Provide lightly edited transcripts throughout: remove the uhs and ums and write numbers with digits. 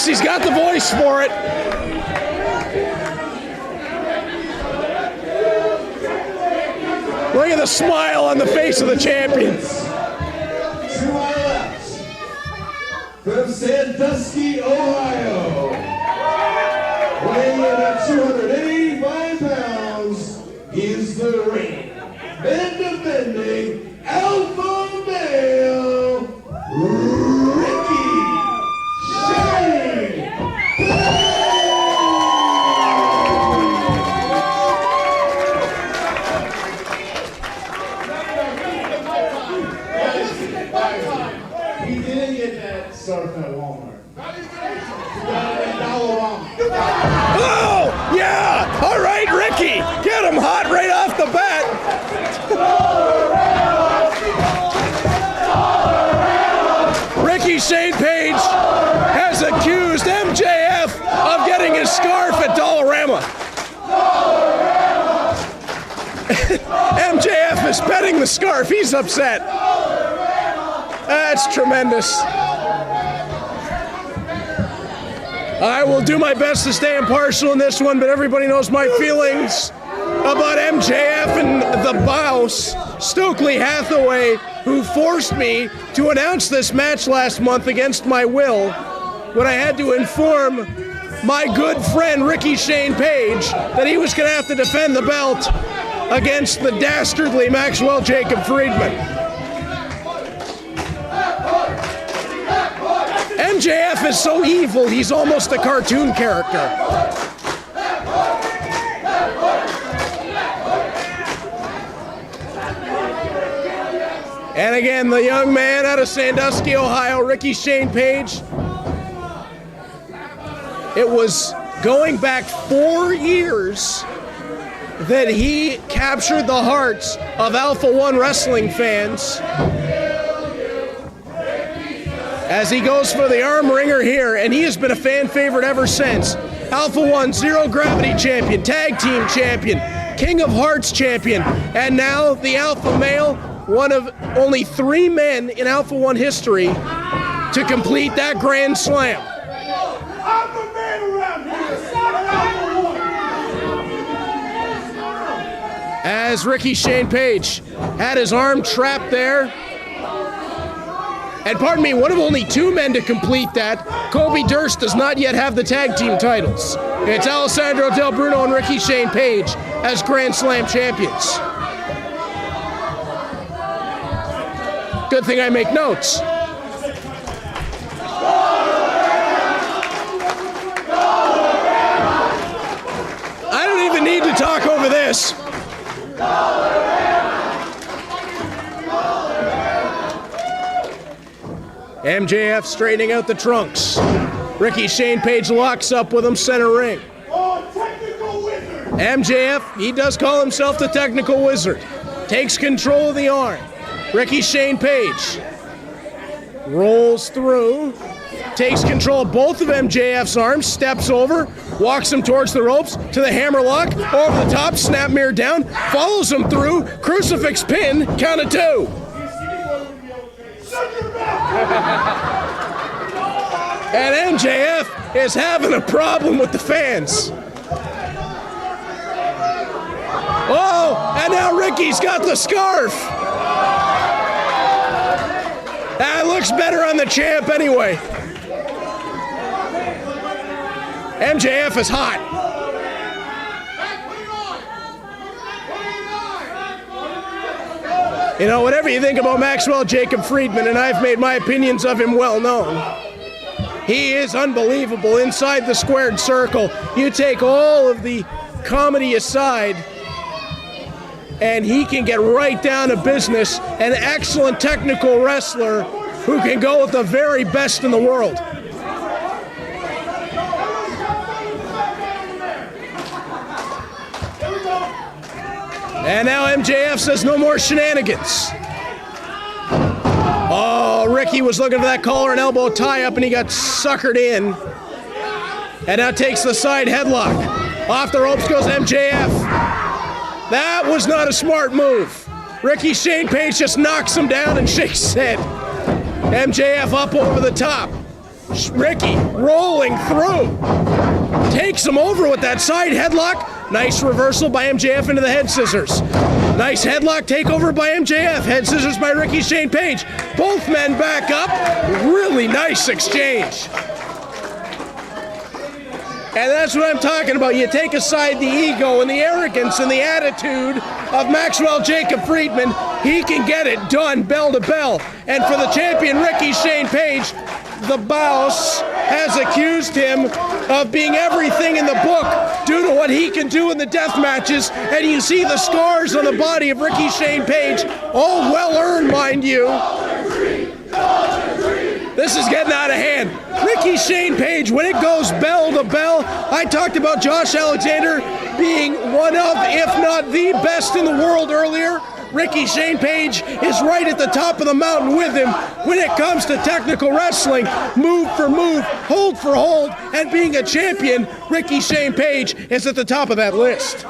He's got the voice for it. Look at the smile on the face of the champion. To our left, from Sandusky, Ohio, weighing in at 285 pounds, is the reigning and defending alpha male, Rickey Shane. He didn't get that surf at Walmart. Oh, yeah! All right, Rickey, get him hot right off the bat. Rickey Shane Page has accused MJF of getting his scarf at Dollarama. MJF is petting the scarf. He's upset. That's tremendous. I will do my best to stay impartial in this one, but everybody knows my feelings about MJF and the boss, Stokely Hathaway, who forced me to announce this match last month against my will when I had to inform my good friend Rickey Shane Page that he was going to have to defend the belt against the dastardly Maxwell Jacob Friedman. MJF is so evil, he's almost a cartoon character. And again, the young man out of Sandusky, Ohio, Rickey Shane Page. It was going back 4 years that he captured the hearts of Alpha One wrestling fans as he goes for the arm wringer here, and he has been a fan favorite ever since. Alpha One Zero Gravity champion, tag team champion, King of Hearts champion, and now the Alpha Male, one of only 3 men in Alpha One history to complete that Grand Slam. As Rickey Shane Page had his arm trapped there. And pardon me, one of only 2 men to complete that. Kobe Durst does not yet have the tag team titles. It's Alessandro Del Bruno and Rickey Shane Page as Grand Slam champions. Good thing I make notes. I don't even need to talk over this. MJF straightening out the trunks. Rickey Shane Page locks up with him center ring. MJF, he does call himself the technical wizard. Takes control of the arm. Rickey Shane Page rolls through, takes control of both of MJF's arms, steps over, walks him towards the ropes, to the hammerlock, over the top, snap mirror down, follows him through, crucifix pin, count of 2. And MJF is having a problem with the fans. Oh, and now Rickey's got the scarf. That looks better on the champ anyway. MJF is hot. You know, whatever you think about Maxwell Jacob Friedman, and I've made my opinions of him well known, he is unbelievable inside the squared circle. You take all of the comedy aside, and he can get right down to business. An excellent technical wrestler who can go with the very best in the world. And now MJF says no more shenanigans. Oh, Rickey was looking for that collar and elbow tie-up, and he got suckered in. And now takes the side headlock. Off the ropes goes MJF. That was not a smart move. Rickey Shane Page just knocks him down and shakes his head. MJF up over the top. Rickey rolling through. Takes him over with that side headlock. Nice reversal by MJF into the head scissors. Nice headlock takeover by MJF. Head scissors by Ricky Shane Page. Both men back up. Really nice exchange. And that's what I'm talking about. You take aside the ego and the arrogance and the attitude of Maxwell Jacob Friedman, he can get it done bell to bell. And for the champion, Ricky Shane Page, the boss has accused him of being everything in the book due to what he can do in the death matches. And you see the scars on the body of Ricky Shane Page, all well-earned, mind you. This is getting out of hand. Ricky Shane Page, when it goes bell to bell, I talked about Josh Alexander being one of, if not the best in the world earlier. Ricky Shane Page is right at the top of the mountain with him when it comes to technical wrestling, move for move, hold for hold, and being a champion. Ricky Shane Page is at the top of that list.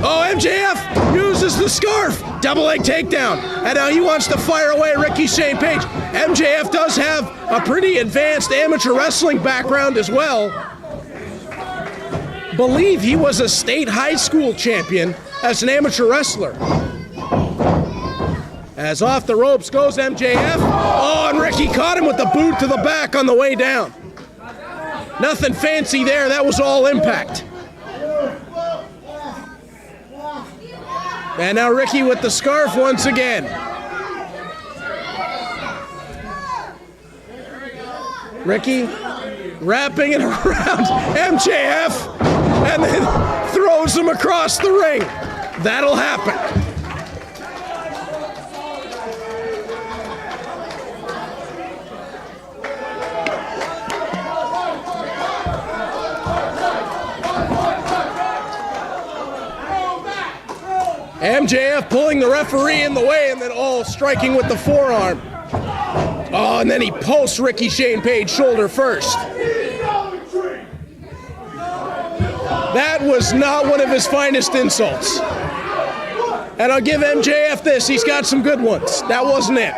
Oh, MJF uses the scarf. Double leg takedown. And now he wants to fire away Ricky Shane Page. MJF does have a pretty advanced amateur wrestling background as well. Believe he was a state high school champion as an amateur wrestler. As off the ropes goes MJF. Oh, and Ricky caught him with the boot to the back on the way down. Nothing fancy there. That was all impact. And now Ricky with the scarf once again. Ricky wrapping it around MJF and then throws him across the ring. That'll happen. MJF pulling the referee in the way and then striking with the forearm. Oh, and then he posts Ricky Shane Page shoulder first. That was not one of his finest insults. And I'll give MJF this, he's got some good ones. That wasn't it.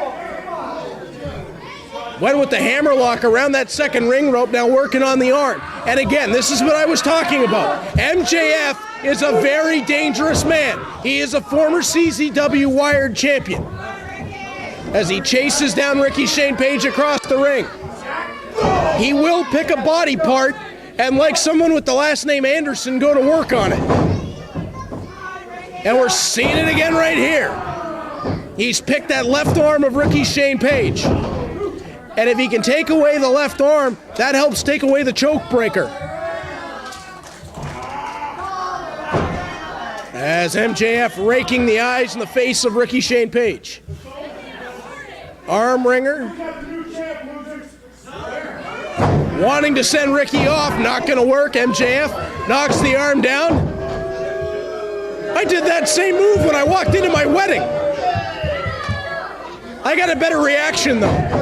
Went with the hammerlock around that second ring rope, now working on the arm. And again, this is what I was talking about. MJF is a very dangerous man. He is a former CZW Wired champion. As he chases down Ricky Shane Page across the ring. He will pick a body part and, like someone with the last name Anderson, go to work on it. And we're seeing it again right here. He's picked that left arm of Ricky Shane Page. And if he can take away the left arm, that helps take away the choke breaker. As MJF raking the eyes in the face of Ricky Shane Page. Arm wringer. Wanting to send Ricky off, not gonna work. MJF knocks the arm down. I did that same move when I walked into my wedding. I got a better reaction though.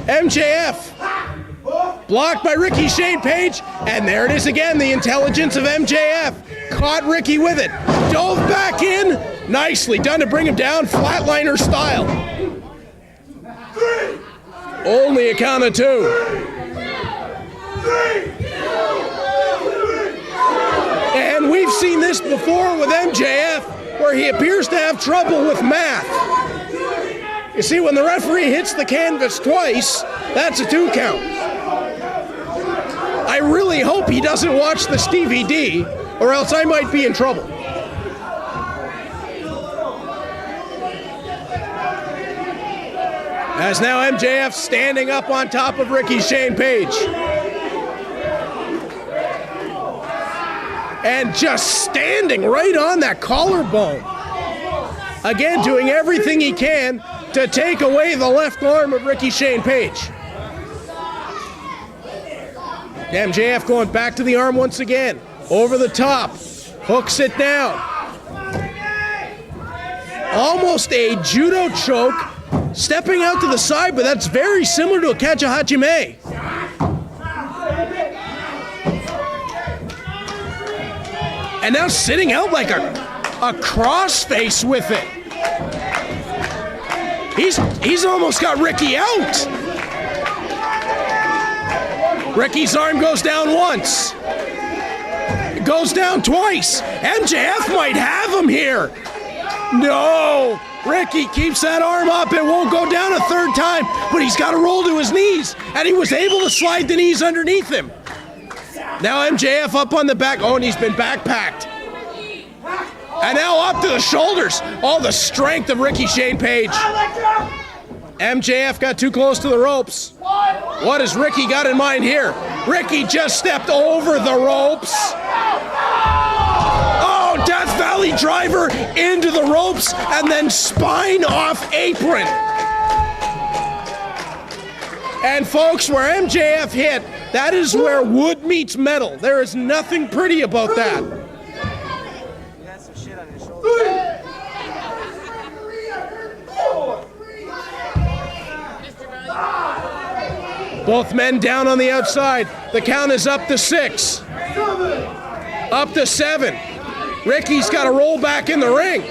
MJF blocked by Ricky Shane Page, and there it is again, the intelligence of MJF. Caught Ricky with it, dove back in, nicely done to bring him down, flatliner style. Only a count of two. And we've seen this before with MJF, where he appears to have trouble with math. You see, when the referee hits the canvas twice, that's a 2 count. I really hope he doesn't watch this DVD, or else I might be in trouble. As now MJF standing up on top of Ricky Shane Page. And just standing right on that collarbone. Again, doing everything he can to take away the left arm of Ricky Shane Page. MJF going back to the arm once again. Over the top. Hooks it down. Almost a judo choke. Stepping out to the side, but that's very similar to a Kachahachime. And now sitting out like a crossface with it. He's almost got Rickey out. Ricky's arm goes down once. It goes down twice. MJF might have him here. No. Rickey keeps that arm up. It won't go down a third time, but he's got to roll to his knees, and he was able to slide the knees underneath him. Now MJF up on the back. Oh, and he's been backpacked. And now up to the shoulders. All the strength of Rickey Shane Page. MJF got too close to the ropes. What has Rickey got in mind here? Rickey just stepped over the ropes. Oh, Death Valley driver into the ropes and then spine off apron. And folks, where MJF hit, that is where wood meets metal. There is nothing pretty about that. You got some shit on your shoulder. Both men down on the outside. The count is up to 6. Up to 7. Rickey's got to roll back in the ring.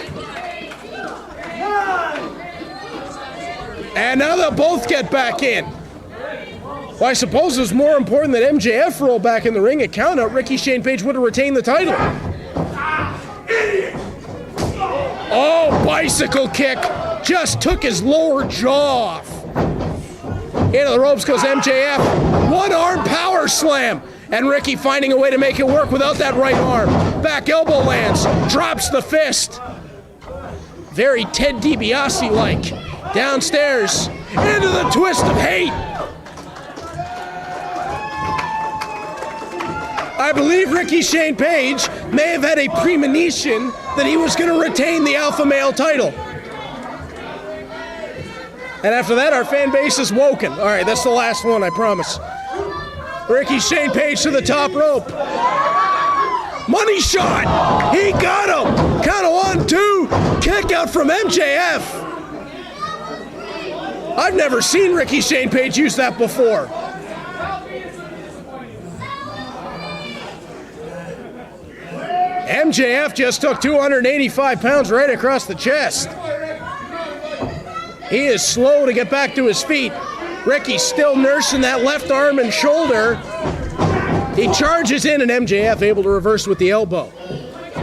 And now they'll both get back in. Well, I suppose it's more important that MJF roll back in the ring. At count out, Rickey Shane Page would have retained the title. Oh, bicycle kick. Just took his lower jaw off. Into the ropes goes MJF. One arm power slam. And Rickey finding a way to make it work without that right arm. Back elbow lands. Drops the fist. Very Ted DiBiase-like. Downstairs. Into the twist of hate. I believe Rickey Shane Page may have had a premonition that he was going to retain the alpha male title. And after that, our fan base is woken. All right, that's the last one, I promise. Rickey Shane Page to the top rope. Money shot. He got him. Count of 1, 2. Kick out from MJF. I've never seen Rickey Shane Page use that before. MJF just took 285 pounds right across the chest. He is slow to get back to his feet. Rickey's still nursing that left arm and shoulder. He charges in and MJF able to reverse with the elbow.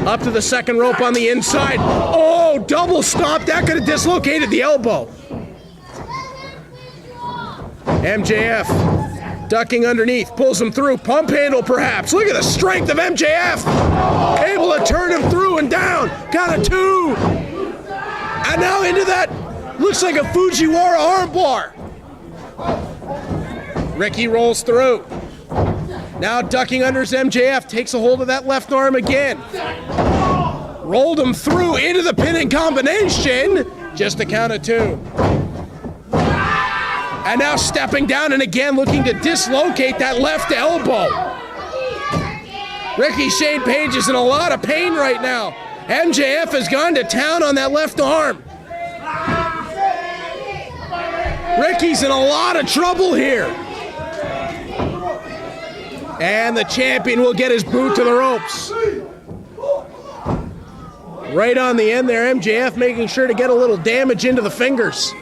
Up to the second rope on the inside. Oh, double stop. That could have dislocated the elbow. MJF ducking underneath, pulls him through. Pump handle perhaps. Look at the strength of MJF. Able to turn him through and down. Count of 2. And now into that. Looks like a Fujiwara armbar. Rickey rolls through. Now ducking under his MJF, takes a hold of that left arm again. Rolled him through into the pinning combination. Just a count of 2. And now stepping down and again looking to dislocate that left elbow. Rickey Shane Page is in a lot of pain right now. MJF has gone to town on that left arm. Rickey's in a lot of trouble here. And the champion will get his boot to the ropes. Right on the end there, MJF making sure to get a little damage into the fingers.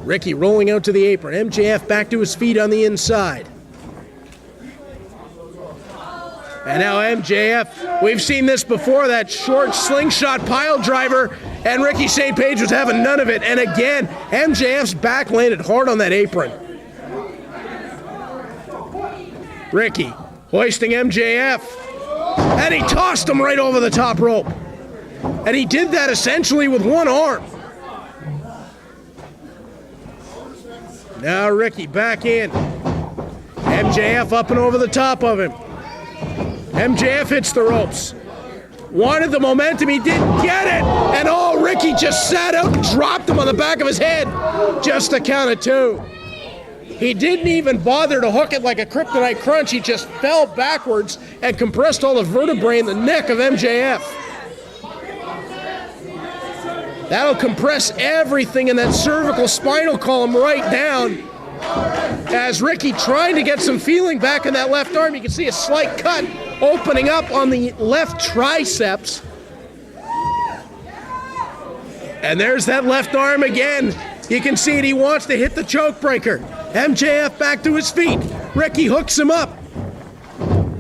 Rickey rolling out to the apron. MJF back to his feet on the inside. And now MJF, we've seen this before, that short slingshot pile driver, and Rickey Shane Page was having none of it. And again, MJF's back landed hard on that apron. Rickey hoisting MJF, and he tossed him right over the top rope. And he did that essentially with one arm. Now Rickey back in. MJF up and over the top of him. MJF hits the ropes. Wanted the momentum, he didn't get it. And oh, Rickey just sat out and dropped him on the back of his head. Just a count of 2. He didn't even bother to hook it like a kryptonite crunch. He just fell backwards and compressed all the vertebrae in the neck of MJF. That'll compress everything in that cervical spinal column right down. As Rickey trying to get some feeling back in that left arm, you can see a slight cut opening up on the left triceps. And there's that left arm again. You can see it, he wants to hit the choke breaker. MJF back to his feet. Rickey hooks him up.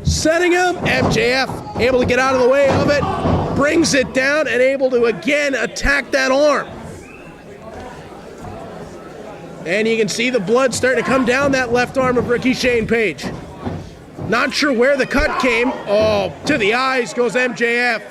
Setting him, MJF able to get out of the way of it, brings it down and able to again attack that arm. And you can see the blood starting to come down that left arm of Rickey Shane Page. Not sure where the cut came. Oh, to the eyes goes MJF.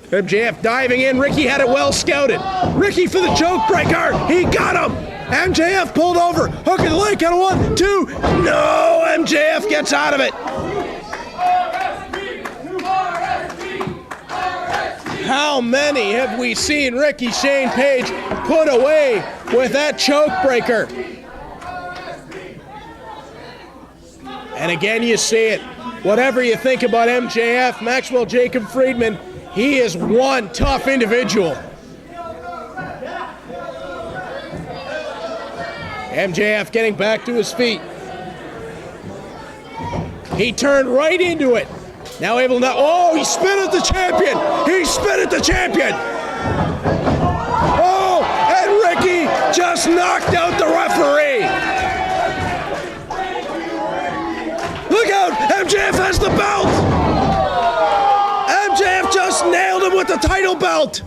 MJF diving in. Rickey had it well scouted. Rickey for the choke breaker. He got him. MJF pulled over. Hook of the leg. Count of 1, 2. No, MJF gets out of it. How many have we seen Rickey Shane Page put away with that choke breaker? And again, you see it. Whatever you think about MJF, Maxwell Jacob Friedman, he is one tough individual. MJF getting back to his feet. He turned right into it. Now able to, oh, he spit at the champion. He spit at the champion. Oh, and Rickey just knocked out the referee. Look out, MJF has the belt. MJF just nailed him with the title belt.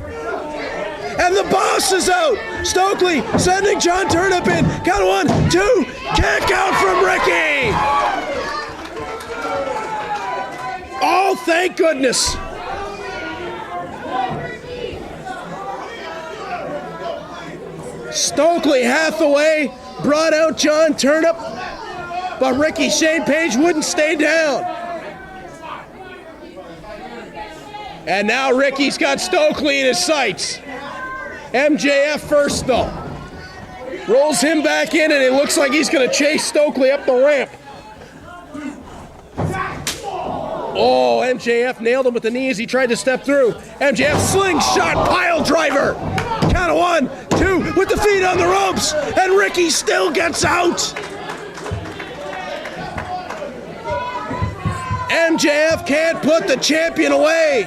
And the boss is out. Stokely sending John Turnip in. Count of 1, 2. Kick out from Rickey. Oh, thank goodness. Stokely Hathaway brought out John Turnip, but Rickey Shane Page wouldn't stay down. And now Rickey's got Stokely in his sights. MJF first though. Rolls him back in and it looks like he's gonna chase Stokely up the ramp. Oh, MJF nailed him with the knee as he tried to step through. MJF slingshot pile driver. Count of 1, 2 with the feet on the ropes, and Rickey still gets out. MJF can't put the champion away.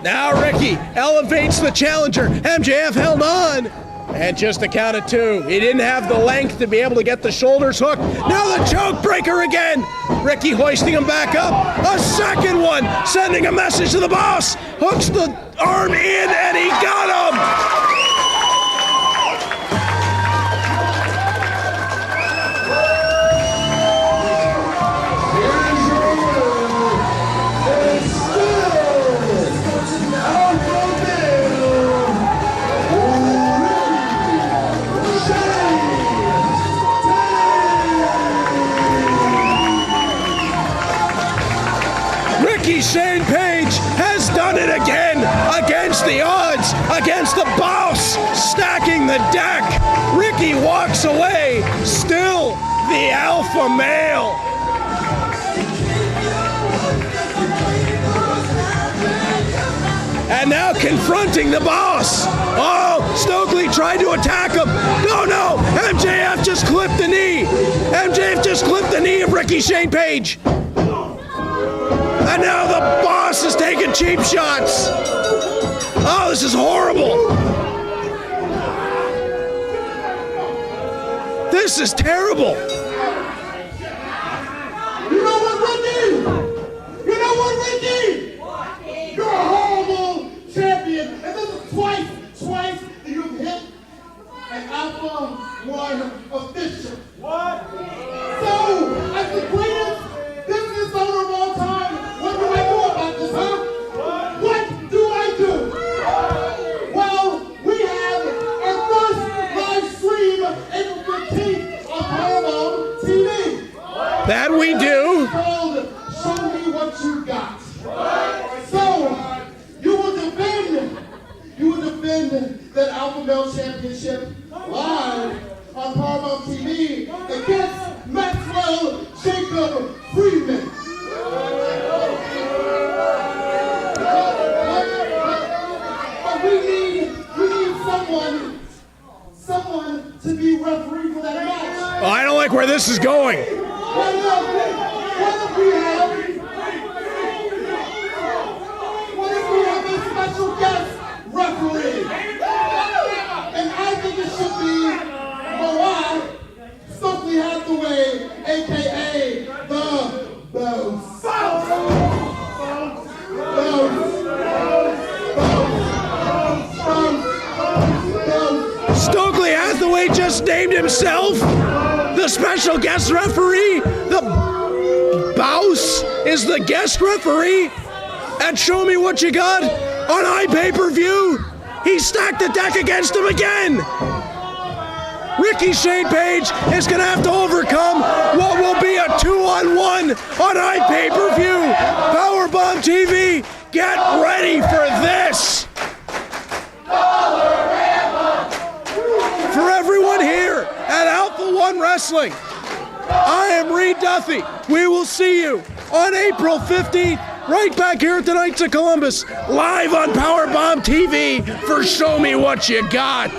Now Rickey elevates the challenger. MJF held on. And just a count of 2. He didn't have the length to be able to get the shoulders hooked. Now the choke breaker again. Rickey hoisting him back up. A second one, sending a message to the boss. Hooks the arm in and he got him. Rickey Shane Page has done it again against the odds, against the boss, stacking the deck. Rickey walks away, still the alpha male. And now confronting the boss. Oh, Stokely tried to attack him. No, MJF just clipped the knee. MJF just clipped the knee of Rickey Shane Page. And now the boss is taking cheap shots. Oh, this is horrible. This is terrible. You know what, Rickey? You know what, Rickey? You're a horrible champion. And this is twice that you've hit an Alpha 1 official. What? So, as the greatest business owner of all time, what do I do about this, huh? What do I do? Well, we have our first live stream April 15th on Paramount TV. That we do. It's called Show Me What You Got. So, you will defend that Alpha Male Championship live on Paramount TV against Maxwell Jacob Friedman. But we need someone to be referee for that match. Oh, I don't like where this is going. What if we have Hathaway just named himself the special guest referee. The Bouse is the guest referee at Show Me What You Got on iPay-per-view. He stacked the deck against him again. Rickey Shane Page is going to have to overcome what will be a 2-on-1 on iPay-per-view. Powerbomb TV, get ready for this. For everyone here at Alpha One Wrestling, I am Reed Duffy. We will see you on April 15th, right back here at the Knights of Columbus, live on Powerbomb TV for Show Me What You Got.